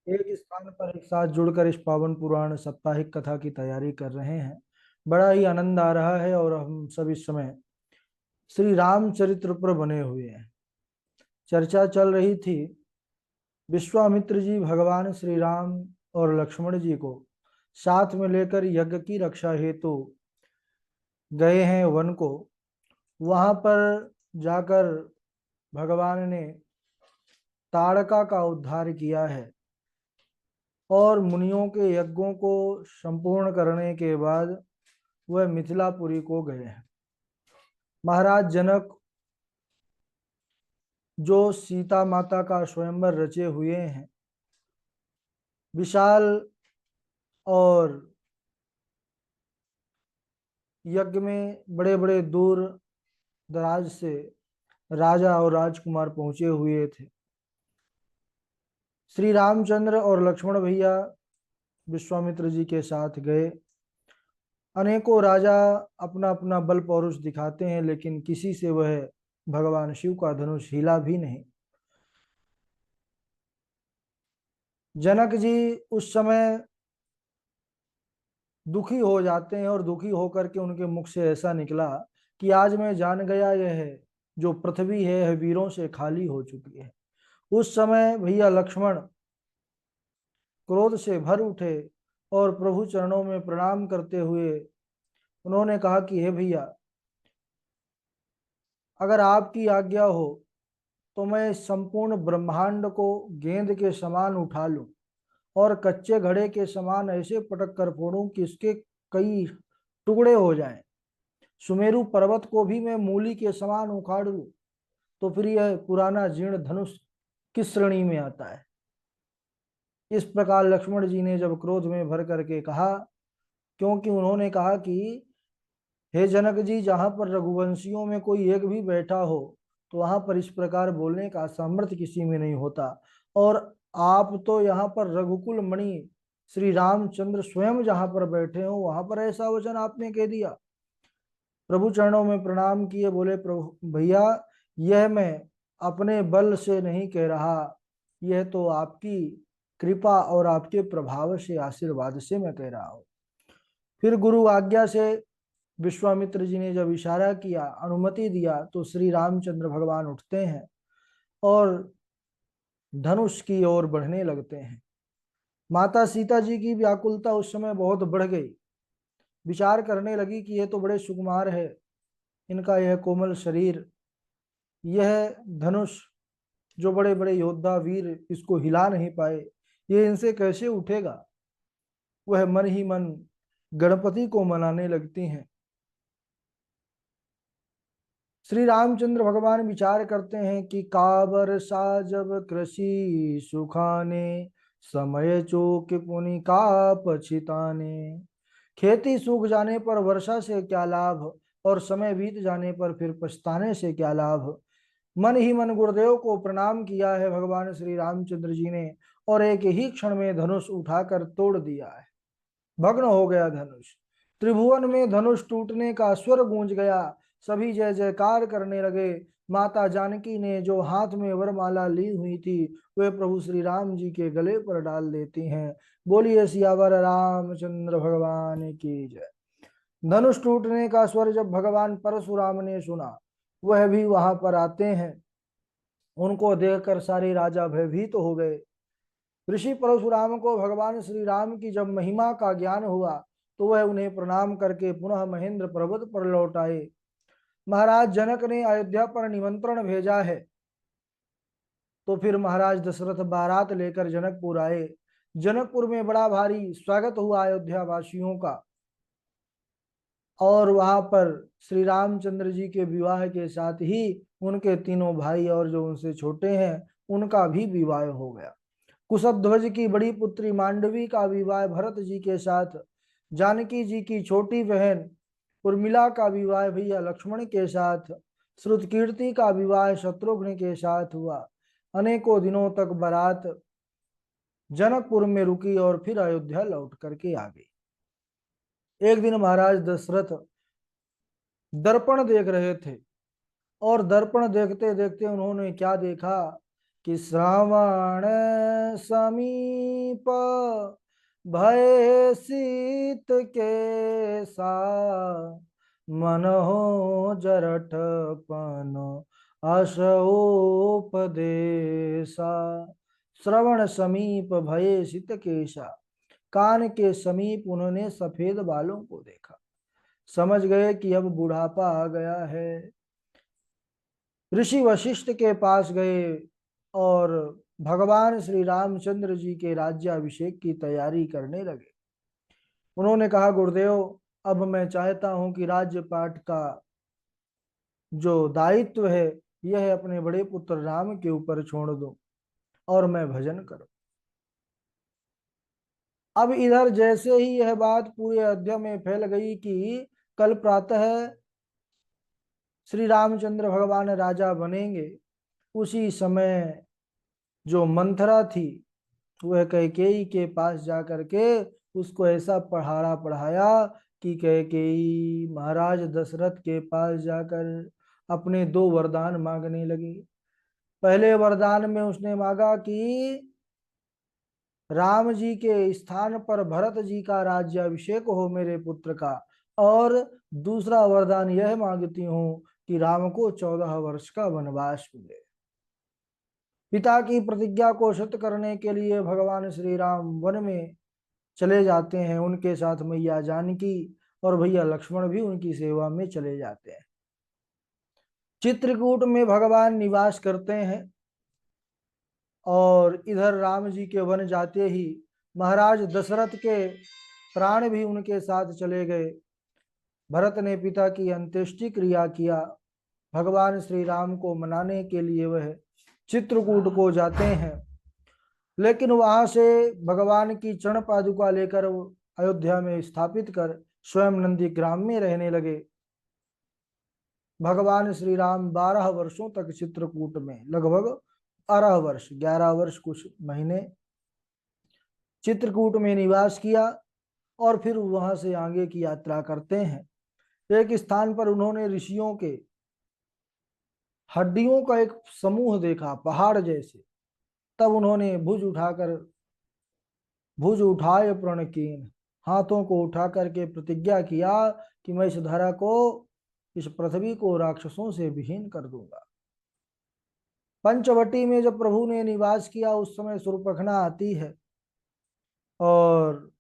एक स्थान पर एक साथ जुड़कर इस पावन पुराण साप्ताहिक कथा की तैयारी कर रहे हैं। बड़ा ही आनंद आ रहा है और हम सब इस समय श्री रामचरित्र पर बने हुए हैं। चर्चा चल रही थी, विश्वामित्र जी भगवान श्री राम और लक्ष्मण जी को साथ में लेकर यज्ञ की रक्षा हेतु गए हैं वन को। वहां पर जाकर भगवान ने ताड़का का उद्धार किया है और मुनियों के यज्ञों को संपूर्ण करने के बाद वह मिथिलापुरी को गए हैं। महाराज जनक जो सीता माता का स्वयंवर रचे हुए हैं, विशाल और यज्ञ में बड़े बड़े दूर दराज से राजा और राजकुमार पहुंचे हुए थे। श्री रामचंद्र और लक्ष्मण भैया विश्वामित्र जी के साथ गए। अनेकों राजा अपना अपना बल पौरुष दिखाते हैं, लेकिन किसी से वह भगवान शिव का धनुष हिला भी नहीं। जनक जी उस समय दुखी हो जाते हैं और दुखी होकर के उनके मुख से ऐसा निकला कि आज मैं जान गया, यह जो पृथ्वी है वीरों से खाली हो चुकी है। उस समय भैया लक्ष्मण क्रोध से भर उठे और प्रभु चरणों में प्रणाम करते हुए उन्होंने कहा कि हे भैया, अगर आपकी आज्ञा हो तो मैं संपूर्ण ब्रह्मांड को गेंद के समान उठा लूं और कच्चे घड़े के समान ऐसे पटक कर फोड़ूं कि इसके कई टुकड़े हो जाएं। सुमेरु पर्वत को भी मैं मूली के समान उखाड़ लूं तो फिर यह पुराना जीर्ण धनुष किस श्रेणी में आता है। इस प्रकार लक्ष्मण जी ने जब क्रोध में भर करके कहा, क्योंकि उन्होंने कहा कि हे जनक जी, जहां पर रघुवंशियों में कोई एक भी बैठा हो तो वहां पर इस प्रकार बोलने का सामर्थ्य किसी में नहीं होता, और आप तो यहाँ पर रघुकुल मणि श्री रामचंद्र स्वयं जहां पर बैठे हो वहां पर ऐसा वचन आपने कह दिया। प्रभु चरणों में प्रणाम किए, बोले प्रभु भैया, यह मैं अपने बल से नहीं कह रहा, यह तो आपकी कृपा और आपके प्रभाव से, आशीर्वाद से मैं कह रहा हूं। फिर गुरु आज्ञा से विश्वामित्र जी ने जब इशारा किया, अनुमति दिया, तो श्री रामचंद्र भगवान उठते हैं और धनुष की ओर बढ़ने लगते हैं। माता सीता जी की व्याकुलता उस समय बहुत बढ़ गई। विचार करने लगी कि ये तो बड़े सुकुमार है, इनका यह कोमल शरीर, यह धनुष जो बड़े बड़े योद्धा वीर इसको हिला नहीं पाए, ये इनसे कैसे उठेगा। वह मन ही मन गणपति को मनाने लगती हैं। श्री रामचंद्र भगवान विचार करते हैं कि काबर साजब कृषि सुखाने, समय चूक पुनि का पछिताने। खेती सूख जाने पर वर्षा से क्या लाभ, और समय बीत जाने पर फिर पछताने से क्या लाभ। मन ही मन गुरुदेव को प्रणाम किया है भगवान श्री रामचंद्र जी ने, और एक ही क्षण में धनुष उठाकर तोड़ दिया है। भग्न हो गया धनुष। त्रिभुवन में धनुष टूटने का स्वर गूंज गया। सभी जय जयकार करने लगे। माता जानकी ने जो हाथ में वरमाला ली हुई थी वे प्रभु श्री राम जी के गले पर डाल देती हैं। बोलिए सियावर रामचंद्र भगवान की जय। धनुष टूटने का स्वर जब भगवान परशुराम ने सुना, वह भी वहां पर आते हैं। उनको देखकर सारे राजा भयभीत हो गए। ऋषि परशुराम को भगवान श्री राम की जब महिमा का ज्ञान हुआ तो वह उन्हें प्रणाम करके पुनः महेंद्र पर्वत पर लौट आए। महाराज जनक ने अयोध्या पर निमंत्रण भेजा है, तो फिर महाराज दशरथ बारात लेकर जनकपुर आए। जनकपुर में बड़ा भारी स्वागत हुआ अयोध्या वासियों का, और वहां पर श्री रामचंद्र जी के विवाह के साथ ही उनके तीनों भाई और जो उनसे छोटे हैं उनका भी विवाह हो गया। कुशध्वज की बड़ी पुत्री मांडवी का विवाह भरत जी के साथ, जानकी जी की छोटी बहन उर्मिला का विवाह भैया लक्ष्मण के साथ, श्रुतकीर्ति का विवाह शत्रुघ्न के साथ हुआ। अनेकों दिनों तक बारात जनकपुर में रुकी और फिर अयोध्या लौट करके आ गई। एक दिन महाराज दशरथ दर्पण देख रहे थे, और दर्पण देखते देखते उन्होंने क्या देखा कि श्रावण समीप भय शीत के सा मन हो जरठपन असोपदेशा। श्रवण समीप भये शीत केशा, कान के समीप उन्होंने सफेद बालों को देखा, समझ गए कि अब बुढ़ापा आ गया है। ऋषि वशिष्ठ के पास गए और भगवान श्री रामचंद्र जी के राज्याभिषेक की तैयारी करने लगे। उन्होंने कहा, गुरुदेव, अब मैं चाहता हूं कि राज्य पाठ का जो दायित्व है यह अपने बड़े पुत्र राम के ऊपर छोड़ दो और मैं भजन करूं। अब इधर जैसे ही यह बात पूरे अयोध्या में फैल गई कि कल प्रातः श्री रामचंद्र भगवान राजा बनेंगे, उसी समय जो मंथरा थी वह कैकेयी के पास जाकर के उसको ऐसा पढ़ाया पढ़ाया कि कैकेयी महाराज दशरथ के पास जाकर अपने दो वरदान मांगने लगी। पहले वरदान में उसने मांगा कि राम जी के स्थान पर भरत जी का राज्याभिषेक हो मेरे पुत्र का, और दूसरा वरदान यह मांगती हूँ कि राम को 14 वर्ष का वनवास मिले। पिता की प्रतिज्ञा को सत्य करने के लिए भगवान श्री राम वन में चले जाते हैं, उनके साथ मैया जानकी और भैया लक्ष्मण भी उनकी सेवा में चले जाते हैं। चित्रकूट में भगवान निवास करते हैं और इधर राम जी के वन जाते ही महाराज दशरथ के प्राण भी उनके साथ चले गए। भरत ने पिता की अंत्येष्टि क्रिया किया। भगवान श्री राम को मनाने के लिए वह चित्रकूट को जाते हैं, लेकिन वहां से भगवान की चरण पादुका लेकर अयोध्या में स्थापित कर स्वयं नंदी ग्राम में रहने लगे। भगवान श्री राम 12 वर्षों तक चित्रकूट में, लगभग 12 वर्ष, 11 वर्ष कुछ महीने चित्रकूट में निवास किया और फिर वहां से आगे की यात्रा करते हैं। एक स्थान पर उन्होंने ऋषियों के हड्डियों का एक समूह देखा, पहाड़ जैसे। तब उन्होंने भुज उठाए प्रण कीन, हाथों को उठा करके प्रतिज्ञा किया कि मैं इस धरा को, इस पृथ्वी को राक्षसों से विहीन कर दूंगा। पंचवटी में जब प्रभु ने निवास किया उस समय शूर्पणखा आती है और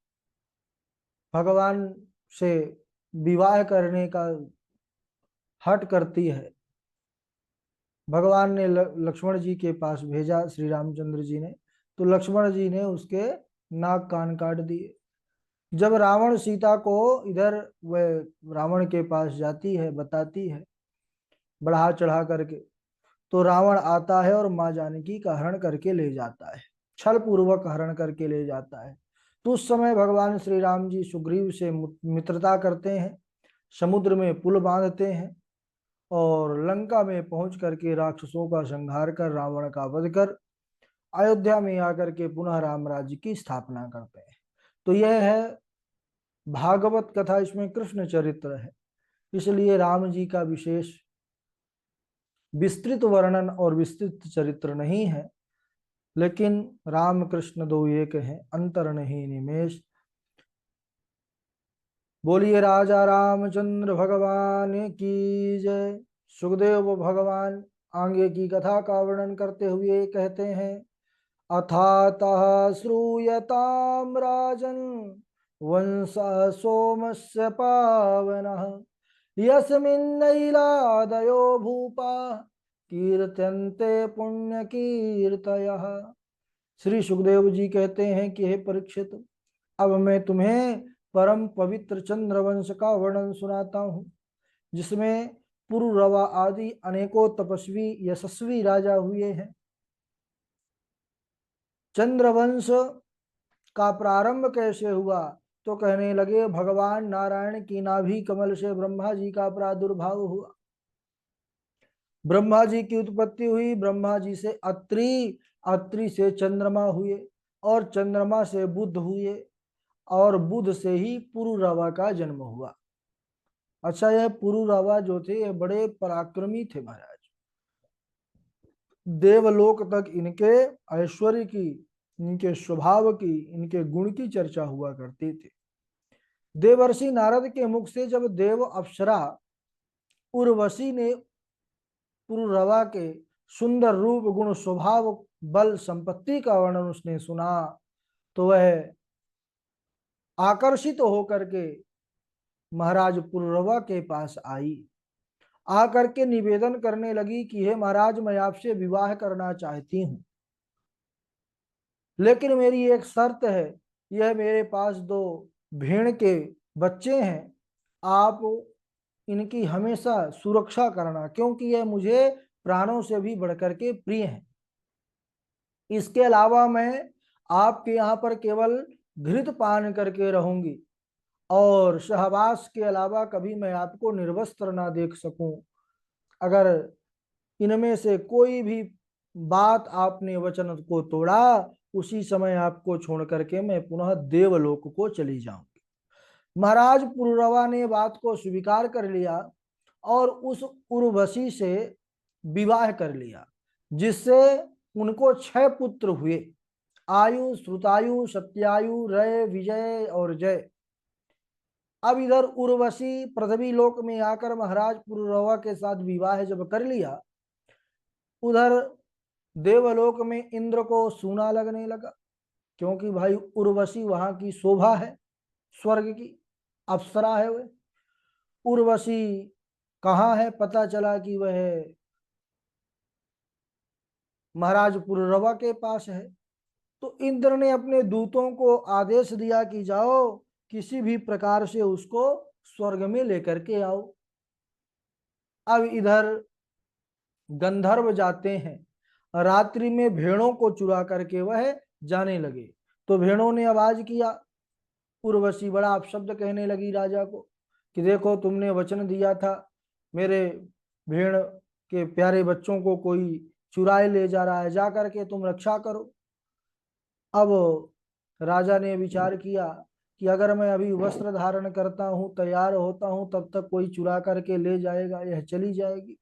भगवान से विवाह करने का हठ करती है। भगवान ने लक्ष्मण जी के पास भेजा, श्री रामचंद्र जी ने, तो लक्ष्मण जी ने उसके नाक कान काट दिए। जब रावण सीता को इधर वह रावण के पास जाती है, बताती है बढ़ा चढ़ा करके, तो रावण आता है और माँ जानकी का हरण करके ले जाता है, छल पूर्वक हरण करके ले जाता है। तो उस समय भगवान श्री राम जी सुग्रीव से मित्रता करते हैं, समुद्र में पुल बांधते हैं और लंका में पहुंच करके राक्षसों का संहार कर रावण का वध कर अयोध्या में आकर के पुनः राम राज्य की स्थापना करते हैं। तो यह है भागवत कथा, इसमें कृष्ण चरित्र है, इसलिए राम जी का विशेष विस्तृत वर्णन और विस्तृत चरित्र नहीं है, लेकिन राम कृष्ण दो एक हैं, अंतर नहीं निमेश। बोलिए राजा रामचंद्र भगवान की जय। सुखदेव भगवान आगे की कथा का वर्णन करते हुए कहते हैं, अथातः श्रूयतां राजन् वंशः सोमस्य पावनः, यस्मिन्नैलादयो भूपा कीर्तन्ते पुण्य कीर्तयः। श्री सुखदेव जी कहते हैं कि हे परीक्षित, अब मैं तुम्हें परम पवित्र चंद्रवंश का वर्णन सुनाता हूँ, जिसमें पुरुरवा आदि अनेकों तपस्वी यशस्वी राजा हुए हैं। चंद्रवंश का प्रारंभ कैसे हुआ, तो कहने लगे भगवान नारायण की नाभि कमल से ब्रह्मा जी का प्रादुर्भाव हुआ, ब्रह्मा जी की उत्पत्ति हुई, ब्रह्मा जी से अत्रि, अत्रि से चंद्रमा हुए और चंद्रमा से बुध हुए और बुध से ही पुरुरवा का जन्म हुआ। अच्छा, यह पुरुरवा जो थे ये बड़े पराक्रमी थे महाराज। देवलोक तक इनके ऐश्वर्य की, इनके स्वभाव की, इनके गुण की चर्चा हुआ करती थी। देवर्षि नारद के मुख से जब देव अप्सरा उर्वशी ने पुरुरवा के सुंदर रूप, गुण, स्वभाव, बल, संपत्ति का वर्णन उसने सुना, तो वह आकर्षित होकर के महाराज पुरुरवा के पास आई। आकर के निवेदन करने लगी कि हे महाराज, मैं आपसे विवाह करना चाहती हूँ, लेकिन मेरी एक शर्त है। यह मेरे पास 2 भेड़ के बच्चे हैं, आप इनकी हमेशा सुरक्षा करना, क्योंकि यह मुझे प्राणों से भी बढ़कर के प्रिय है। इसके अलावा मैं आपके यहाँ पर केवल घृत पान करके रहूंगी, और सहवास के अलावा कभी मैं आपको निर्वस्त्र ना देख सकूं। अगर इनमें से कोई भी बात आपने वचन को तोड़ा, उसी समय आपको छोड़ करके मैं पुनः देवलोक को चली जाऊंगी। महाराज पुरुरवा ने बात को स्वीकार कर लिया और उस उर्वशी से विवाह कर लिया, जिससे उनको 6 पुत्र हुए। आयु, श्रुतायु, सत्यायु, रय, विजय और जय। अब इधर उर्वशी पृथ्वी लोक में आकर महाराज पुरुरवा के साथ विवाह जब कर लिया, उधर देवलोक में इंद्र को सूना लगने लगा, क्योंकि भाई उर्वशी वहां की शोभा है, स्वर्ग की अप्सरा है। वह उर्वशी कहाँ है, पता चला कि वह महाराज पुरुरवा के पास है। तो इंद्र ने अपने दूतों को आदेश दिया कि जाओ, किसी भी प्रकार से उसको स्वर्ग में लेकर के आओ। अब इधर गंधर्व जाते हैं, रात्रि में भेड़ों को चुरा करके वह जाने लगे। तो भेड़ों ने आवाज किया, उर्वशी बड़ा अपशब्द कहने लगी राजा को कि देखो, तुमने वचन दिया था, मेरे भेड़ के प्यारे बच्चों को कोई चुराए ले जा रहा है, जा करके तुम रक्षा करो। अब राजा ने विचार किया कि अगर मैं अभी वस्त्र धारण करता हूँ, तैयार होता हूँ, तब तक कोई चुरा करके ले जाएगा, यह चली जाएगी।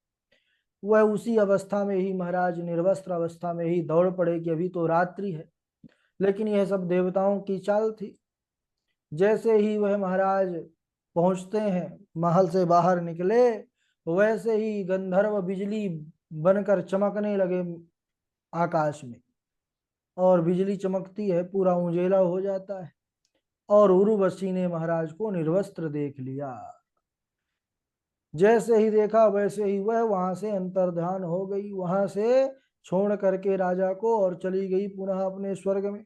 वह उसी अवस्था में ही, महाराज निर्वस्त्र अवस्था में ही दौड़ पड़े कि अभी तो रात्रि है। लेकिन यह सब देवताओं की चाल थी। जैसे ही वह महाराज पहुंचते हैं, महल से बाहर निकले, वैसे ही गंधर्व बिजली बनकर चमकने लगे आकाश में, और बिजली चमकती है, पूरा उजेला हो जाता है, और उर्वशी ने महाराज को निर्वस्त्र देख लिया। जैसे ही देखा वैसे ही वह वहां से अंतर्धान हो गई, वहां से छोड़ करके राजा को, और चली गई पुनः अपने स्वर्ग में।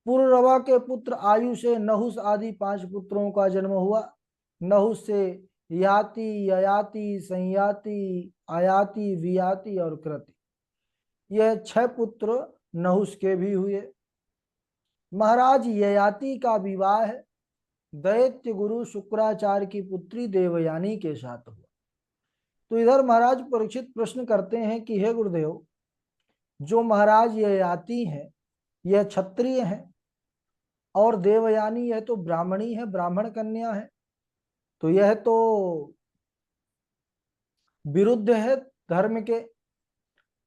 पुरुरवा के पुत्र आयु से नहुस आदि 5 पुत्रों का जन्म हुआ। नहुस से याति, ययाति, संयाति, आयाति, वियाति और कृति, यह 6 पुत्र नहुस के भी हुए। महाराज ययाति का विवाह दैत्य गुरु शुक्राचार्य की पुत्री देवयानी के साथ हुआ। तो इधर महाराज परीक्षित प्रश्न करते हैं कि हे गुरुदेव, जो महाराज ययाति हैं, यह क्षत्रिय हैं, और देवयानी यह तो ब्राह्मणी है, ब्राह्मण कन्या है, तो यह तो विरुद्ध है धर्म के,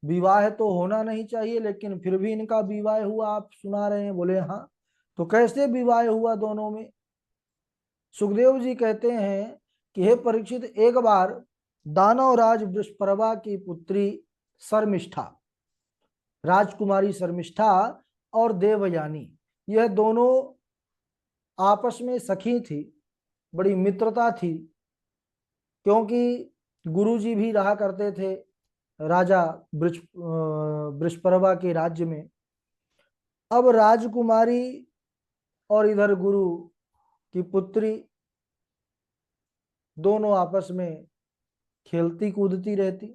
विवाह तो होना नहीं चाहिए, लेकिन फिर भी इनका विवाह हुआ, आप सुना रहे हैं। बोले हाँ, तो कैसे विवाह हुआ दोनों में? सुखदेव जी कहते हैं कि हे परीक्षित, एक बार दानवराज वृषपर्वा की पुत्री शर्मिष्ठा, राजकुमारी शर्मिष्ठा और देवयानी, यह दोनों आपस में सखी थी, बड़ी मित्रता थी, क्योंकि गुरुजी भी रहा करते थे राजा वृषपर्वा के राज्य में। अब राजकुमारी और इधर गुरु की पुत्री दोनों आपस में खेलती कूदती रहती।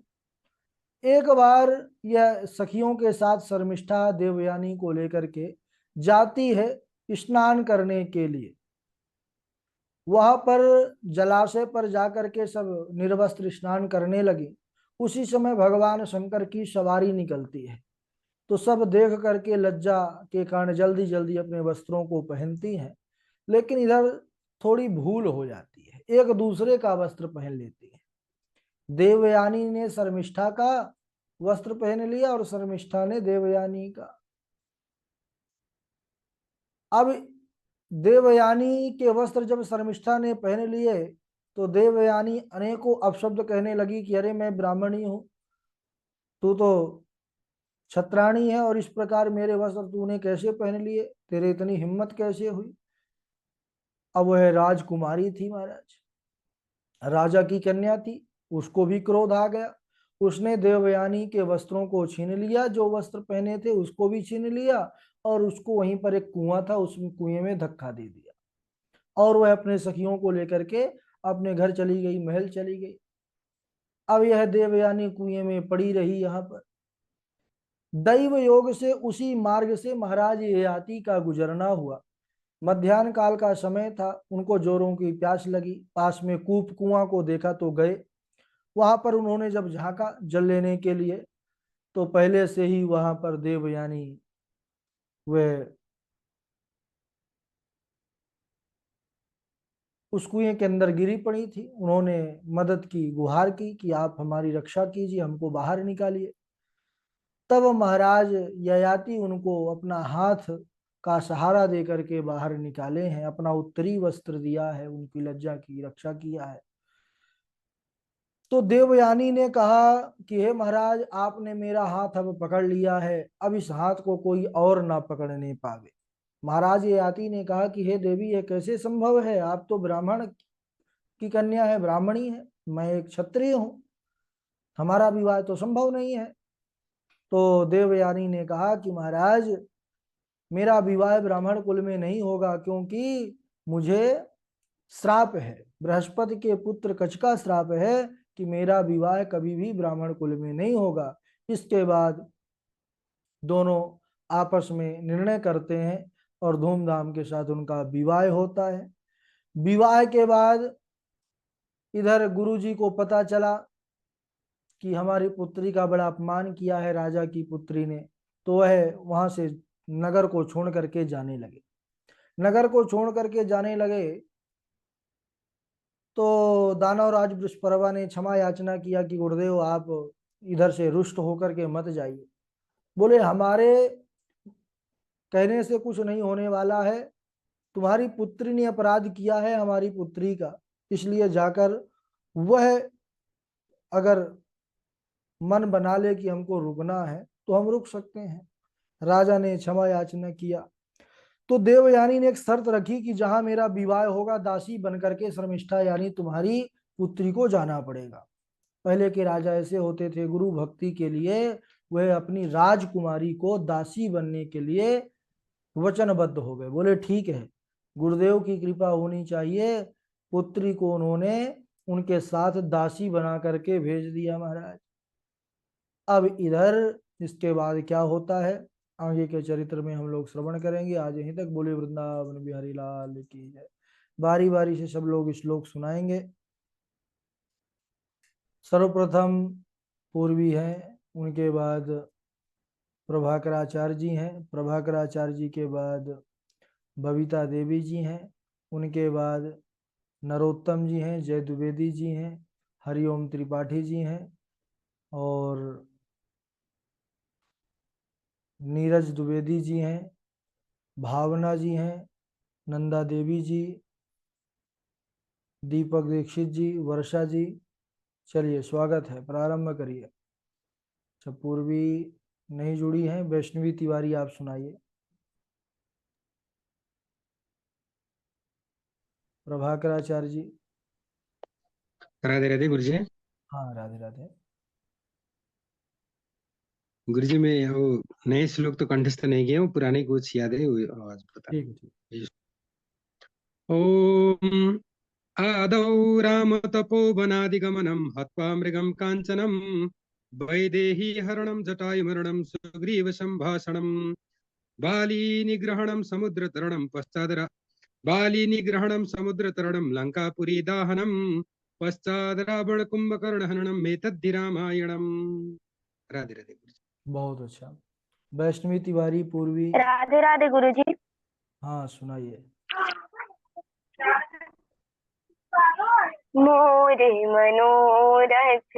एक बार यह सखियों के साथ शर्मिष्ठा देवयानी को लेकर के जाती है स्नान करने के लिए। वहां पर जलाशय पर जाकर के सब निर्वस्त्र स्नान करने लगी। उसी समय भगवान शंकर की सवारी निकलती है, तो सब देख करके लज्जा के कारण जल्दी जल्दी अपने वस्त्रों को पहनती हैं, लेकिन इधर थोड़ी भूल हो जाती है, एक दूसरे का वस्त्र पहन लेती है। देवयानी ने शर्मिष्ठा का वस्त्र पहन लिया और शर्मिष्ठा ने देवयानी का। अब देवयानी के वस्त्र जब शर्मिष्ठा ने पहन लिए तो देवयानी अनेकों अपशब्द कहने लगी कि अरे मैं ब्राह्मणी हूं, तू तो छत्राणी है और इस प्रकार मेरे वस्त्र तूने कैसे पहन लिए, तेरे इतनी हिम्मत कैसे हुई। अब वह राजकुमारी थी महाराज, राजा की कन्या थी, उसको भी क्रोध आ गया। उसने देवयानी के वस्त्रों को छीन लिया, जो वस्त्र पहने थे उसको भी छीन लिया, और उसको वहीं पर एक कुआं था, उस कुएं में धक्का दे दिया, और वह अपने सखियों को लेकर के अपने घर चली गई, महल चली गई। अब यह देवयानी कुएं में पड़ी रही। यहाँ पर दैव योग से उसी मार्ग से महाराज ययाति का गुजरना हुआ। मध्याह्न काल का समय था, उनको जोरों की प्यास लगी, पास में कूप कुआं को देखा तो गए। वहां पर उन्होंने जब झांका जल लेने के लिए तो पहले से ही वहां पर देवयानी वे उस कुएं के अंदर गिरी पड़ी थी। उन्होंने मदद की गुहार की कि आप हमारी रक्षा कीजिए, हमको बाहर निकालिए। तब महाराज ययाति उनको अपना हाथ का सहारा दे करके बाहर निकाले हैं, अपना उत्तरी वस्त्र दिया है, उनकी लज्जा की रक्षा किया है। तो देवयानी ने कहा कि हे महाराज, आपने मेरा हाथ अब पकड़ लिया है, अब इस हाथ को कोई और ना पकड़ने पावे। महाराज ययाति ने कहा कि हे देवी, यह कैसे संभव है, आप तो ब्राह्मण की कन्या है, ब्राह्मणी है, मैं एक क्षत्रिय हूँ, हमारा विवाह तो संभव नहीं है। तो देवयानी ने कहा कि महाराज, मेरा विवाह ब्राह्मण कुल में नहीं होगा, क्योंकि मुझे श्राप है, बृहस्पति के पुत्र कच का श्राप है कि मेरा विवाह कभी भी ब्राह्मण कुल में नहीं होगा। इसके बाद दोनों आपस में निर्णय करते हैं और धूमधाम के साथ उनका विवाह होता है। विवाह के बाद इधर गुरुजी को पता चला कि हमारी पुत्री का बड़ा अपमान किया है राजा की पुत्री ने, तो वह वहां से नगर को छोड़ करके जाने लगे। नगर को छोड़ करके जाने लगे तो दानवराज वृषपर्वा ने क्षमा याचना किया कि गुरुदेव, आप इधर से रुष्ट होकर के मत जाइए। बोले हमारे कहने से कुछ नहीं होने वाला है, तुम्हारी पुत्री ने अपराध किया है हमारी पुत्री का, इसलिए जाकर वह अगर मन बना ले कि हमको रुकना है तो हम रुक सकते हैं। राजा ने क्षमा याचना किया। तो देवयानी ने एक शर्त रखी कि जहां मेरा विवाह होगा, दासी बनकर के शर्मिष्ठा यानी तुम्हारी पुत्री को जाना पड़ेगा। पहले के राजा ऐसे होते थे, गुरु भक्ति के लिए वह अपनी राजकुमारी को दासी बनने के लिए वचनबद्ध हो गए। बोले ठीक है, गुरुदेव की कृपा होनी चाहिए। पुत्री को उन्होंने उनके साथ दासी बना करके भेज दिया महाराज। अब इधर इसके बाद क्या होता है आगे के चरित्र में हम लोग श्रवण करेंगे। आज यहीं तक। बोले वृंदावन बिहारी लाल की जय। बारी बारी से सब लोग श्लोक सुनाएंगे। सर्वप्रथम पूर्वी हैं, उनके बाद प्रभाकराचार्य जी हैं, प्रभाकराचार्य जी के बाद बबीता देवी जी हैं, उनके बाद नरोत्तम जी हैं, जय द्विवेदी जी हैं, हरिओम त्रिपाठी जी हैं, और नीरज द्विवेदी जी हैं, भावना जी हैं, नंदा देवी जी, दीपक दीक्षित जी, वर्षा जी। चलिए स्वागत है, प्रारंभ करिए। अच्छा, पूर्वी नहीं जुड़ी हैं, वैष्णवी तिवारी आप सुनाइए। प्रभाकराचार्य जी। राधे राधे गुरु जी। हाँ, राधे राधे। गुरु जी, मैं वो नए श्लोक तो कंठस्थ नहीं किए हूँ, पुराने कुछ याद है, वो आज बता ठीक है, ठीक। रहा हूँ। ओम आदौ राम तपोवनादिगमनं हत्वा मृगं काञ्चनं वैदेही हरणं जटायुमरणं सुग्रीव सम्भाषणं बाली निग्रहणं समुद्रतरणं बाली निग्रहणं समुद्रतरणं लंकापुरी दाहनं पश्चाद रावण कुंभकर्ण हननम् एतद्धि रामायणम्। राधे राधे गुरु जी। बहुत अच्छा। वैष्णवी तिवारी पूर्वी। राधे राधे गुरुजी। हाँ, सुनाइए। मोरे मनोरथ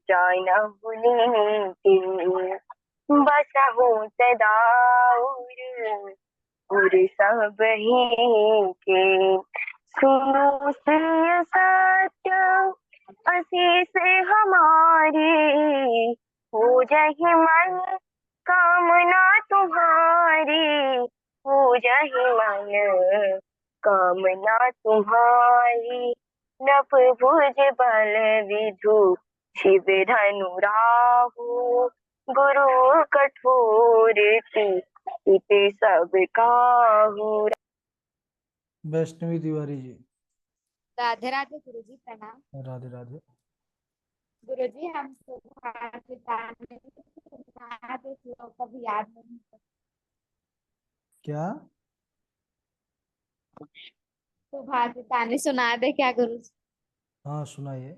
जाना के बसा हो सदा उर सब ही के। सुनो श्रेय सत्य अशीष हमारी, हो जाहि मन कामना तुम्हारी, हो जाहि मन कामना तुम्हारी। नभ भुज बल विधु शिव धनु राहु, गुरु कठोर इति सब काहू। वैष्णवी तिवारी जी। राधे राधे गुरुजी, प्रणाम। राधे राधे। गुरुजी, हम सुभाषिताने सुना दे, श्लोक कभी याद नहीं। क्या? सुभाषिताने सुना दे क्या गुरुजी? हाँ सुनाइए।